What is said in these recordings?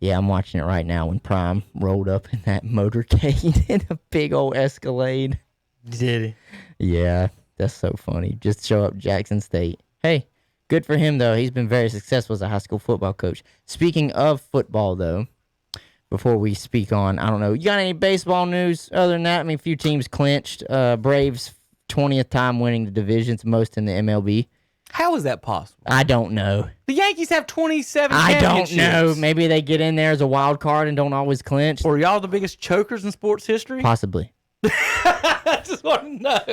Yeah, I'm watching it right now when Prime rolled up in that motorcade in a big old Escalade. Did he? Yeah, that's so funny. Just show up Jackson State. Hey, good for him, though. He's been very successful as a high school football coach. Speaking of football, though, before we speak on, I don't know, you got any baseball news other than that? I mean, a few teams clinched. Braves, 20th time winning the divisions, most in the MLB. How is that possible? I don't know. The Yankees have 27 I championships. don't know. Maybe they get in there as a wild card and don't always clinch. Or y'all the biggest chokers in sports history? Possibly. I just want to know.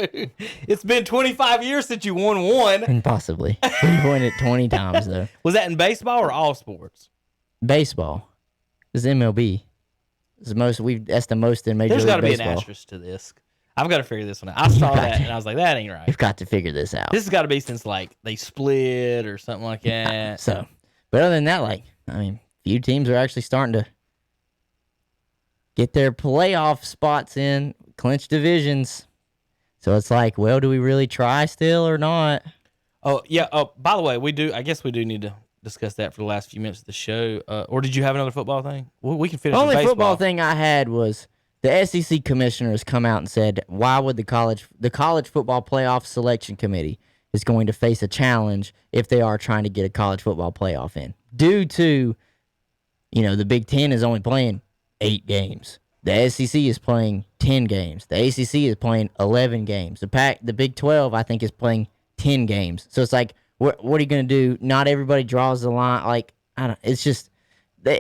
It's been 25 years since you won one. And possibly. We've won it 20 times, though. Was that in baseball or all sports? Baseball. This is MLB. That's the most in Major League Baseball. There's got to be an asterisk to this. I've got to figure this one out. I saw that and I was like, that ain't right. You've got to figure this out. This has got to be since like they split or something like that. So, but other than that, few teams are actually starting to get their playoff spots in, clinch divisions. So it's like, well, do we really try still or not? Oh, yeah. Oh, by the way, I guess we do need to discuss that for the last few minutes of the show. Or did you have another football thing? Well, we can finish The only with baseball. football thing I had was the SEC commissioners come out and said, why would the college football playoff selection committee is going to face a challenge if they are trying to get a college football playoff in? Due to, the Big Ten is only playing 8 games. The SEC is playing 10 games. The ACC is playing 11 games. The Big 12, I think, is playing 10 games. So it's like, what are you going to do? Not everybody draws the line. Like, I don't. It's just,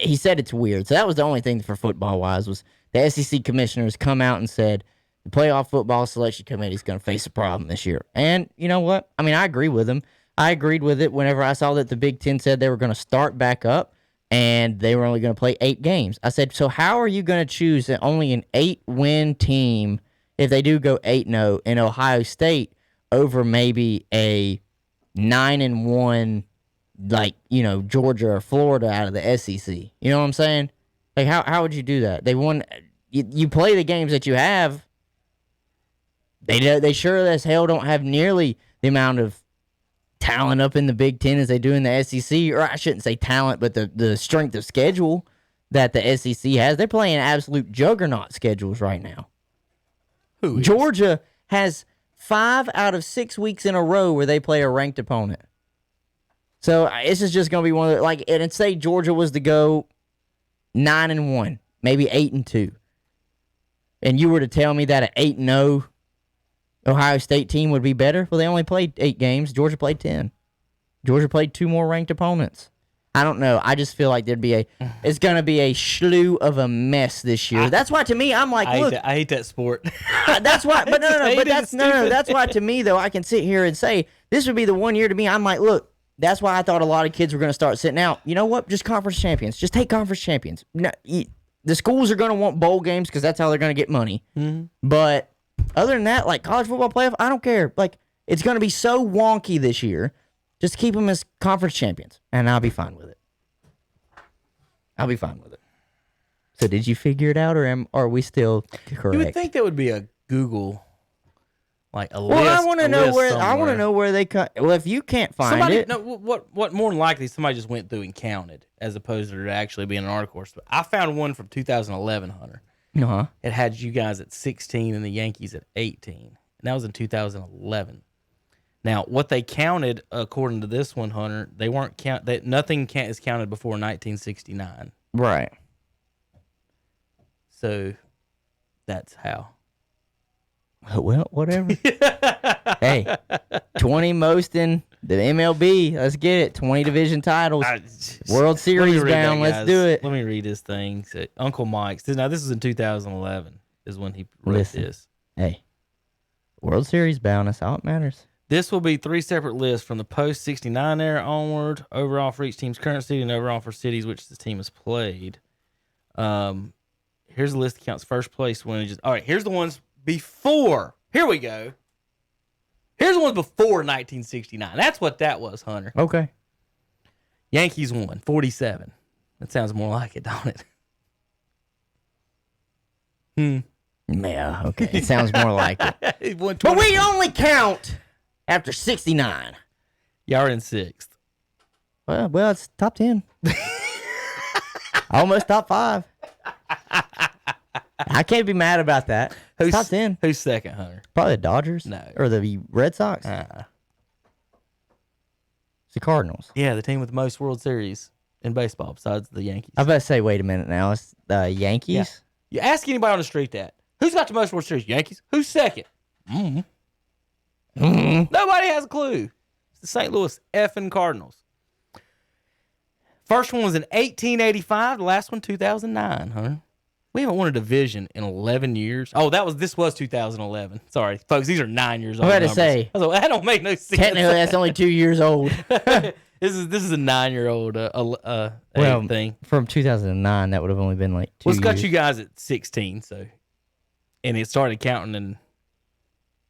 he said it's weird. So that was the only thing for football-wise was the SEC commissioners come out and said the playoff football selection committee is going to face a problem this year. And you know what? I mean, I agree with them. I agreed with it whenever I saw that the Big Ten said they were going to start back up and they were only going to play 8 games. I said, so how are you going to choose only an 8-win team if they do go 8-0 in Ohio State over maybe a 9-1 Georgia or Florida out of the SEC? You know what I'm saying? Like, how would you do that? They won. You play the games that you have. They sure as hell don't have nearly the amount of talent up in the Big Ten as they do in the SEC. Or I shouldn't say talent, but the strength of schedule that the SEC has. They're playing absolute juggernaut schedules right now. Georgia has 5 out of 6 weeks in a row where they play a ranked opponent. So this is just going to be one of the, and say Georgia was to go 9-1, maybe 8-2, and you were to tell me that an 8-0 Ohio State team would be better, well, they only played 8 games. Georgia played 10. Georgia played 2 more ranked opponents. I don't know. I just feel like it's going to be a slew of a mess this year. That's why to me, I'm like, look, I hate that sport. That's why, but that's why to me though, I can sit here and say this would be the one year to me. I'm like, look. That's why I thought a lot of kids were going to start sitting out. You know what? Just conference champions. Just take conference champions. No, the schools are going to want bowl games because that's how they're going to get money. Mm-hmm. But other than that, like college football playoff, I don't care. Like, it's going to be so wonky this year. Just keep them as conference champions, and I'll be fine with it. So did you figure it out, or are we still correct? You would think there would be a Google... Like a list. Well, I want to know where they cut. Well, if you can't find it, no. What more than likely somebody just went through and counted, as opposed to there actually being an article. I found one from 2011, Hunter. Uh-huh. It had you guys at 16 and the Yankees at 18, and that was in 2011. Now, what they counted according to this one, Hunter, they weren't count. That nothing is counted before 1969. Right. So that's how. Well, whatever. Hey, 20 most in the MLB. Let's get it. 20 division titles. World Series bound. Let's do it. Let me read this thing. So, Uncle Mike's. Now, this is in 2011 is when he wrote this. Hey, World Series bound. That's all it matters. This will be 3 separate lists from the post-69 era onward, overall for each team's current city and overall for cities which the team has played. Here's a list that counts first place winners. All right, here's the ones before. Here we go. Here's the ones before 1969. That's what that was, Hunter. Okay. Yankees won 47. That sounds more like it, don't it? Yeah, okay. It sounds more like it. But we only count after 69. Y'all are in 6th. Well, it's top 10. Almost top 5. I can't be mad about that. It's top 10. Who's second, Hunter? Probably the Dodgers. No. Or the Red Sox. It's the Cardinals. Yeah, the team with the most World Series in baseball besides the Yankees. I was about to say, wait a minute now. It's the Yankees? Yeah. You ask anybody on the street that. Who's got the most World Series? Yankees. Who's second? Nobody has a clue. It's the St. Louis effing Cardinals. First one was in 1885. The last one, 2009, Hunter. We haven't won a division in 11 years. Oh, this was 2011. Sorry, folks. These are 9 years old. I was about to say. That don't make no sense. Technically, that's only 2 years old. This is a 9-year-old thing. From 2009, that would have only been like 2 Well, it's got years. you guys at 16, so. And it started counting in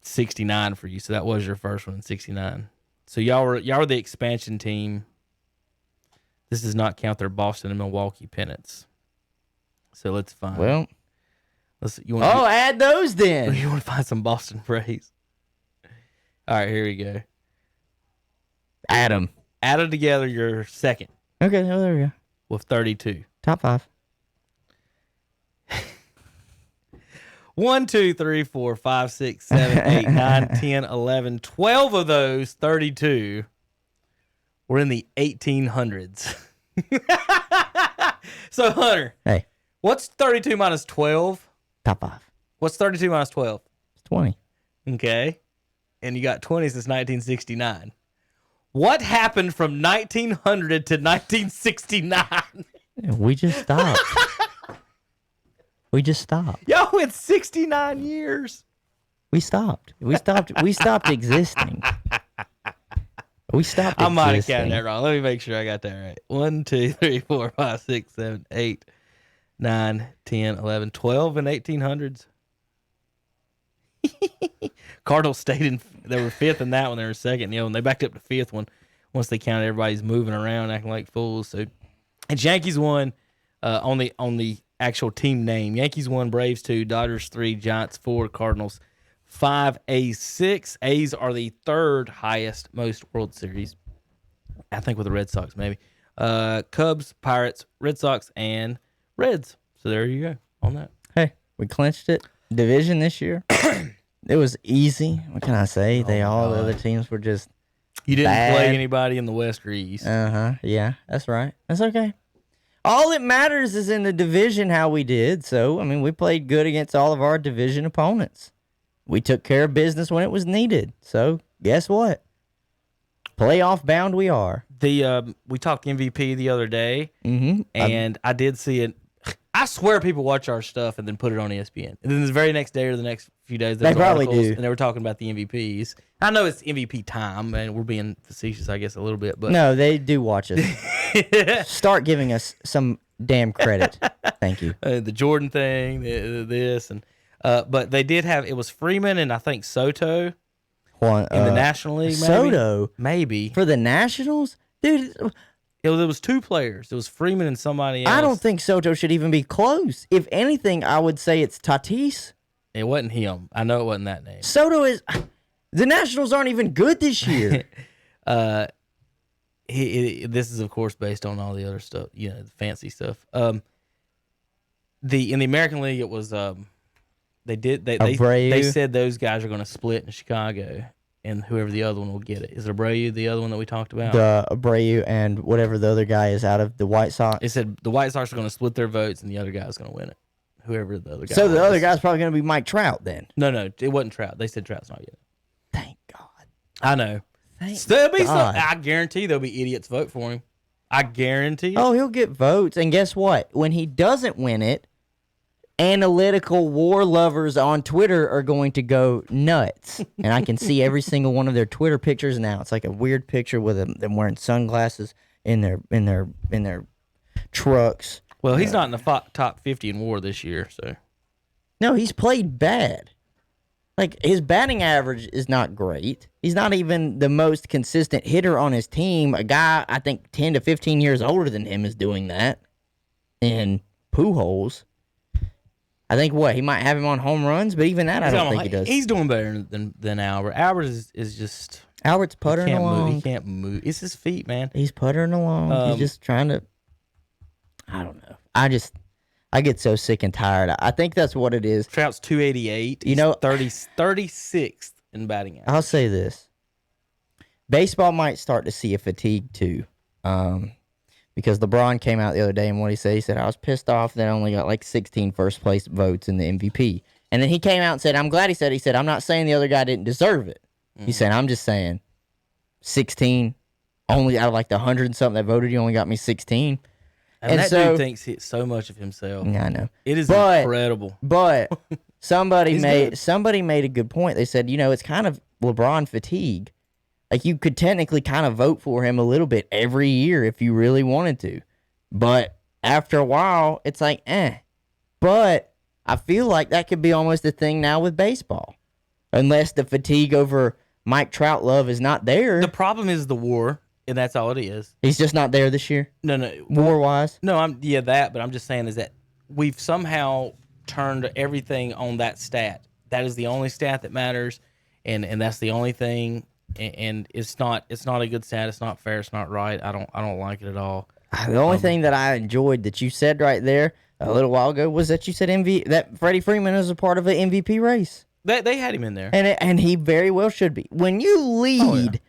69 for you, so that was your first one in 69. So y'all were the expansion team. This does not count their Boston and Milwaukee pennants. So let's find. Well. You add those then. You want to find some Boston Braves? All right, here we go. Add them. Add them together. You're second. Okay, well, there we go. With 32. Top 5. 1, 2, 3, 4, 5, 6, 7, 8, 9, 10, 11, 12 of those 32 were in the 1800s. So, Hunter. Hey. What's 32 minus 12? Top 5. What's 32 minus 12? It's 20. Okay. And you got 20 since 1969. What happened from 1900 to 1969? We just stopped. We just stopped. Y'all went 69 years. We stopped. We stopped existing. We stopped existing. I might have counted that wrong. Let me make sure I got that right. 1, 2, 3, 4, 5, 6, 7, 8, 9, 10, 11, 12 in 1800s. Cardinals stayed in. They were fifth in that one. They were second. And they backed up to fifth one once they counted everybody's moving around, acting like fools. So, and Yankees won on the actual team name. Yankees 1, Braves 2, Dodgers 3, Giants 4, Cardinals 5, A's 6. A's are the third highest most World Series. I think with the Red Sox maybe. Cubs, Pirates, Red Sox, and Reds. So there you go on that. Hey, we clinched it. Division this year. It was easy. What can I say? The other teams were just You didn't bad. play anybody in the West or East. Yeah, that's right. That's okay. All that matters is in the division how we did. So, I mean, we played good against all of our division opponents. We took care of business when it was needed. So, guess what? Playoff bound we are. We talked MVP the other day, and I did see it. I swear people watch our stuff and then put it on ESPN. And then the very next day or the next few days, They probably articles, do. And they were talking about the MVPs. I know it's MVP time, and we're being facetious, I guess, a little bit. But No, they do watch us. Start giving us some damn credit. Thank you. The Jordan thing, this, and but they did have, it was Freeman and I think Soto In the National League, maybe? Soto? Maybe. For the Nationals? Dude, It was two players. It was Freeman and somebody else. I don't think Soto should even be close. If anything, I would say it's Tatis. It wasn't him. I know it wasn't that name. Soto is... The Nationals aren't even good this year. This is, of course, based on all the other stuff, the fancy stuff. In the American League, it was they said those guys are going to split in Chicago, and whoever the other one will get it. Is it Abreu, the other one that we talked about? The Abreu and whatever the other guy is out of the White Sox. It said the White Sox are going to split their votes, and the other guy's going to win it. Whoever the other guy. So the was. other guy's probably going to be Mike Trout then. No, it wasn't Trout. They said Trout's not yet. Thank God. I know. There'll be some, I guarantee there'll be idiots vote for him. I guarantee. Oh, he'll get votes. And guess what? When he doesn't win it, analytical war lovers on Twitter are going to go nuts. And I can see every single one of their Twitter pictures now. It's like a weird picture with them wearing sunglasses in their trucks. Well, he's not in the top 50 in WAR this year, so. No, he's played bad. Like, his batting average is not great. He's not even the most consistent hitter on his team. A guy, I think, 10 to 15 years older than him is doing that. And Pujols. I think, he might have him on home runs, but even that I don't think he does. He's doing better than Albert. Albert is just... Albert's puttering along. He can't move. It's his feet, man. He's puttering along. He's just trying to... I don't know. I get so sick and tired. I think that's what it is. Trout's 288. You know, 36th in batting average. I'll say this. Baseball might start to see a fatigue too. Because LeBron came out the other day and what he said, I was pissed off that I only got like 16 first place votes in the MVP. And then he came out and said, I'm glad he said, I'm not saying the other guy didn't deserve it. He said, I'm just saying 16, only out of like the 100 and something that voted, you only got me 16. And that dude thinks so much of himself. Yeah, I know. It is incredible. But somebody made a good point. They said, it's kind of LeBron fatigue. Like, you could technically kind of vote for him a little bit every year if you really wanted to. But after a while, it's like, But I feel like that could be almost a thing now with baseball. Unless the fatigue over Mike Trout love is not there. The problem is the WAR, and that's all it is. He's just not there this year? No. WAR-wise? No, but I'm just saying is that we've somehow turned everything on that stat. That is the only stat that matters, and that's the only thing. And it's not a good stat. It's not fair. It's not right. I don't like it at all. The only thing that I enjoyed that you said right there a little while ago was that you said that Freddie Freeman is a part of an MVP race. They had him in there, and he very well should be. When you lead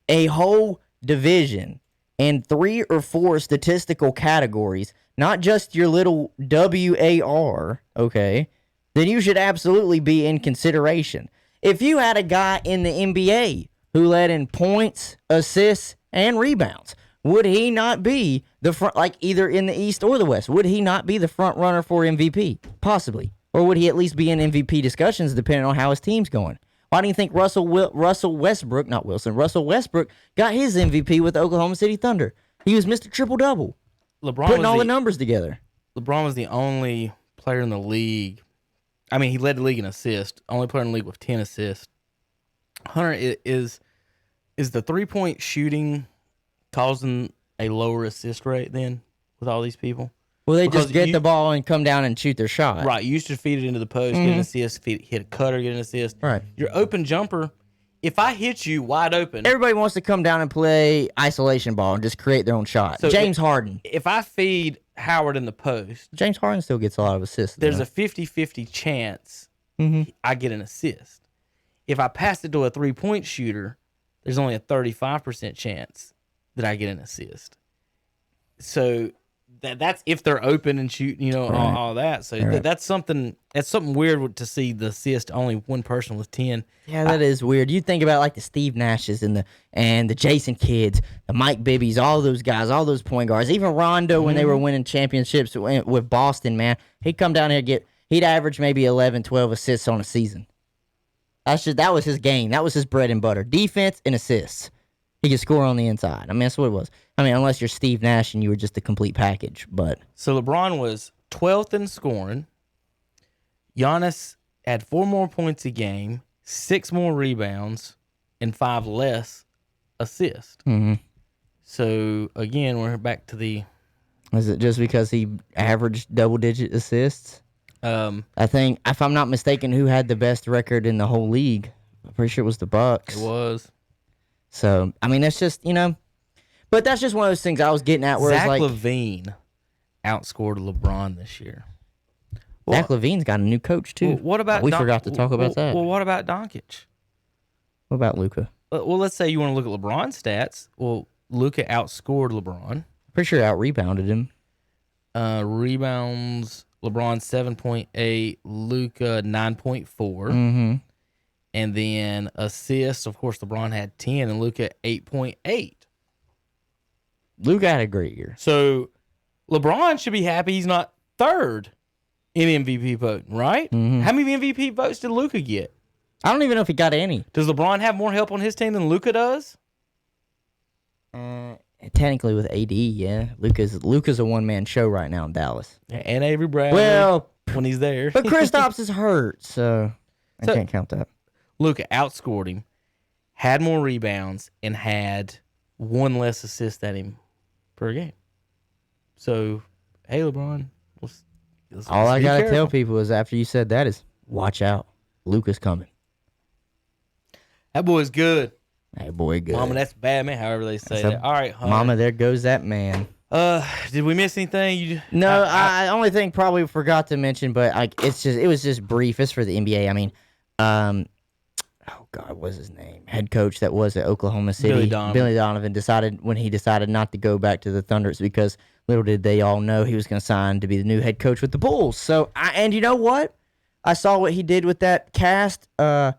a whole division in 3 or 4 statistical categories, not just your little WAR, okay, then you should absolutely be in consideration. If you had a guy in the NBA who led in points, assists, and rebounds, would he not be the front, like either in the East or the West? Would he not be the front runner for MVP? Possibly. Or would he at least be in MVP discussions depending on how his team's going? Why do you think Russell Westbrook got his MVP with the Oklahoma City Thunder? He was Mr. Triple-Double, putting all the numbers together. LeBron was the only player in the league. I mean, he led the league in assists. Only player in the league with 10 assists. Hunter, is the three-point shooting causing a lower assist rate then with all these people? Well, they just get the ball and come down and shoot their shot. Right. You used to feed it into the post, get an assist, hit a cutter, get an assist. Right. Your open jumper, if I hit you wide open. Everybody wants to come down and play isolation ball and just create their own shot. So James Harden. If I feed Howard in the post. James Harden still gets a lot of assists. There's a 50-50 chance I get an assist. If I pass it to a three-point shooter, there's only a 35% chance that I get an assist. So that's if they're open and shooting, all that. So that's something weird to see the assist only one person with 10. Yeah, that is weird. You think about like the Steve Nashes and the Jason Kidds, the Mike Bibbies, all those guys, all those point guards, even Rondo when they were winning championships with Boston, man. He'd come down here he'd average maybe 11, 12 assists on a season. That was his game. That was his bread and butter. Defense and assists. He could score on the inside. I mean, that's what it was. I mean, unless you're Steve Nash and you were just a complete package. But so LeBron was 12th in scoring. Giannis had 4 more points a game, 6 more rebounds, and 5 less assists. Mm-hmm. So, again, we're back to the... Is it just because he averaged double-digit assists? I think, if I'm not mistaken, who had the best record in the whole league? I'm pretty sure it was the Bucks. It was. So, I mean, that's just, but that's just one of those things I was getting at where Zach it's like... LaVine outscored LeBron this year. Zach LaVine's got a new coach, too. Well, what about... We forgot to talk about that. Well, what about Doncic? What about Luka? Well, let's say you want to look at LeBron's stats. Well, Luka outscored LeBron. Pretty sure out-rebounded him. Rebounds, LeBron 7.8, Luka 9.4. Mm-hmm. And then assists, of course, LeBron had 10 and Luka 8.8. Luka had a great year. So LeBron should be happy he's not third in MVP voting, right? Mm-hmm. How many MVP votes did Luka get? I don't even know if he got any. Does LeBron have more help on his team than Luka does? Technically with AD, yeah. Luka's a one-man show right now in Dallas. And Avery Bradley when he's there. But Kristaps is hurt, so I can't count that. Luka outscored him, had more rebounds, and had 1 less assist than him per game. So, hey, LeBron. All I got to tell people is after you said that is watch out. Luka's coming. That boy's good. That boy good. Mama, that's bad, man, however they say that. All right, Hunter. Mama, there goes that man. Did we miss anything? No, I only thing probably forgot to mention, but it was just brief. It's for the NBA. I mean, oh God, what was his name? Head coach that was at Oklahoma City, Billy Donovan decided not to go back to the Thunder, it's because little did they all know he was going to sign to be the new head coach with the Bulls. So, and you know what? I saw what he did with that cast in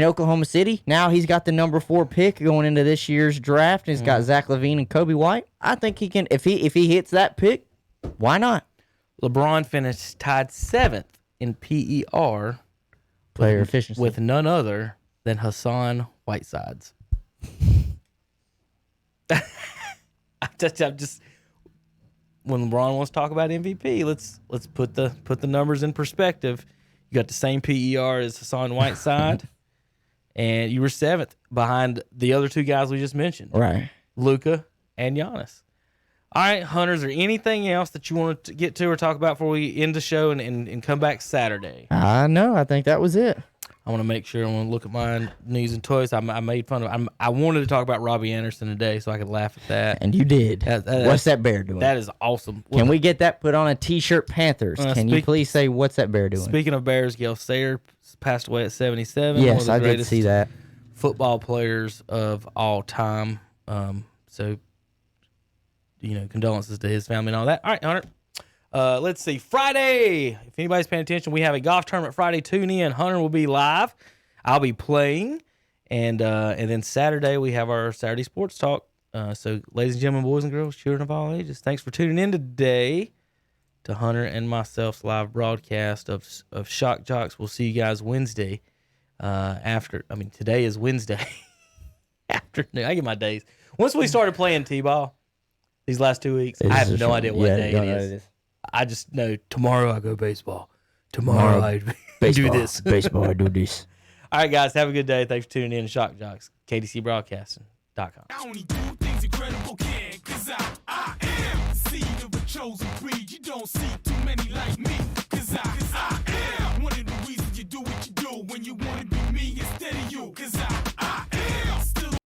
Oklahoma City. Now he's got the number 4 pick going into this year's draft, and he's got Zach LaVine and Kobe White. I think he can, if he hits that pick, why not? LeBron finished tied 7th in PER player efficiency with none other than Hassan Whitesides. I'm just when LeBron wants to talk about MVP, let's put the numbers in perspective. You got the same PER as Hassan Whiteside, and you were 7th behind the other 2 guys we just mentioned, right? Luka and Giannis. All right, Hunter, is there anything else that you want to get to or talk about before we end the show and come back Saturday? No, I think that was it. I want to make sure. I want to look at my news and toys. I made fun of. I wanted to talk about Robbie Anderson today, so I could laugh at that. And you did. What's that bear doing? That is awesome. Can we get that put on a T-shirt? Panthers. Can you please say what's that bear doing? Speaking of bears, Gale Sayre passed away at 77. Yes, I did see that. Football players of all time. So, condolences to his family and all that. All right, Hunter. Let's see. Friday, if anybody's paying attention, we have a golf tournament Friday. Tune in. Hunter will be live. I'll be playing. And then Saturday, we have our Saturday Sports Talk. So, ladies and gentlemen, boys and girls, children of all ages, thanks for tuning in today to Hunter and myself's live broadcast of Shock Joxx. We'll see you guys Wednesday today is Wednesday afternoon. I get my days. Once we started playing T-ball these last 2 weeks, I have no idea what day it is. I just know tomorrow I go baseball. Tomorrow I do this. Baseball, I do this. All right, guys. Have a good day. Thanks for tuning in to Shock Joxx, KDCBroadcasting.com.